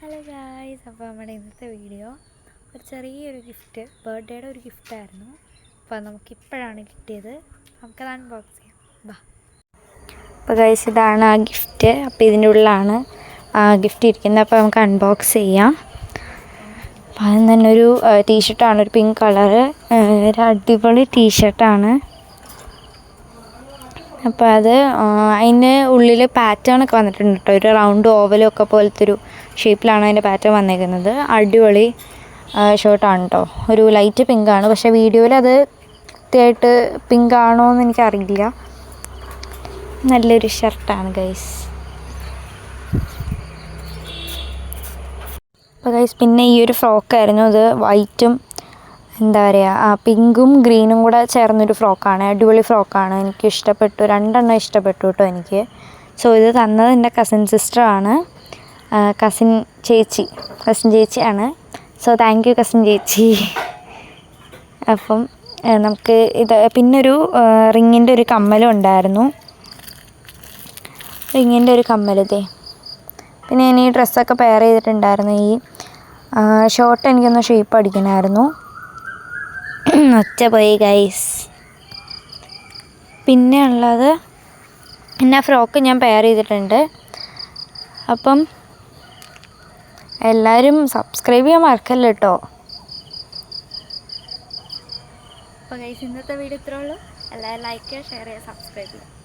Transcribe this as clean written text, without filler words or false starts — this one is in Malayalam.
ഹലോ ഗായ്സ്, അപ്പോൾ നമ്മുടെ ഇന്നത്തെ വീഡിയോ ഒരു ചെറിയൊരു ഗിഫ്റ്റ്, ബർത്ത്ഡേയുടെ ഒരു ഗിഫ്റ്റായിരുന്നു. അപ്പോൾ നമുക്കിപ്പോഴാണ് കിട്ടിയത്. നമുക്കത് അൺബോക്സ് ചെയ്യാം. ബാ. അപ്പോൾ ഗായ്സ്, ഇതാണ് ആ ഗിഫ്റ്റ്. അപ്പോൾ ഇതിൻ്റെ ഉള്ളിലാണ് ഗിഫ്റ്റ് ഇരിക്കുന്നത്. അപ്പോൾ നമുക്ക് അൺബോക്സ് ചെയ്യാം. അപ്പോൾ അതിന് തന്നെ ഒരു ടീഷർട്ടാണ്, ഒരു പിങ്ക് കളറ്, ഒരു അടിപൊളി ടീഷർട്ടാണ്. അപ്പോൾ അത് അതിൻ്റെ ഉള്ളിൽ പാറ്റേൺ ഒക്കെ വന്നിട്ടുണ്ട് കേട്ടോ. ഒരു റൗണ്ട് ഓവലൊക്കെ പോലത്തെ ഒരു ഷേപ്പിലാണ് അതിൻ്റെ പാറ്റേൺ വന്നേക്കുന്നത്. അടിപൊളി ഷർട്ടാണ് കേട്ടോ. ഒരു ലൈറ്റ് പിങ്കാണ്, പക്ഷേ വീഡിയോയിൽ അത് കൃത്യമായിട്ട് പിങ്ക് ആണോ എന്ന് എനിക്കറിയില്ല. നല്ലൊരു ഷർട്ടാണ് ഗൈസ്. അപ്പോൾ ഗൈസ്, പിന്നെ ഈ ഒരു ഫ്രോക്കായിരുന്നു. അത് വൈറ്റും എന്താ പറയുക, പിങ്കും ഗ്രീനും കൂടെ ചേർന്നൊരു ഫ്രോക്കാണ്. അടിപൊളി ഫ്രോക്കാണ്, എനിക്ക് ഇഷ്ടപ്പെട്ടു. 2 എണ്ണം ഇഷ്ടപ്പെട്ടു കേട്ടോ എനിക്ക്. സോ ഇത് തന്നത് എൻ്റെ കസിൻ സിസ്റ്ററാണ്, കസിൻ ചേച്ചിയാണ്. സോ താങ്ക് യു കസിൻ ചേച്ചി. അപ്പം നമുക്ക് ഇത് പിന്നൊരു റിങ്ങിൻ്റെ ഒരു കമ്മലും ഉണ്ടായിരുന്നു. റിങ്ങിൻ്റെ ഒരു കമ്മലതേ. പിന്നെ ഞാൻ ഈ ഡ്രസ്സൊക്കെ പെയർ ചെയ്തിട്ടുണ്ടായിരുന്നു. ഈ ഷോർട്ട് എനിക്കൊന്ന് ഷേപ്പ് അടിക്കണമായിരുന്നു. ഒറ്റ പോയി ഗൈസ്. പിന്നെ ഉള്ളത് പിന്നെ ഫ്രോക്ക് ഞാൻ പെയർ ചെയ്തിട്ടുണ്ട്. അപ്പം എല്ലാവരും സബ്സ്ക്രൈബ് ചെയ്യാൻ മറക്കല്ല കേട്ടോ. അപ്പോൾ ഗൈസ്, ഇന്നത്തെ വീഡിയോ ഇത്രേ ഉള്ളൂ. എല്ലാവരും ലൈക്ക് ചെയ്യുക, ഷെയർ ചെയ്യുക, സബ്സ്ക്രൈബ് ചെയ്യുക.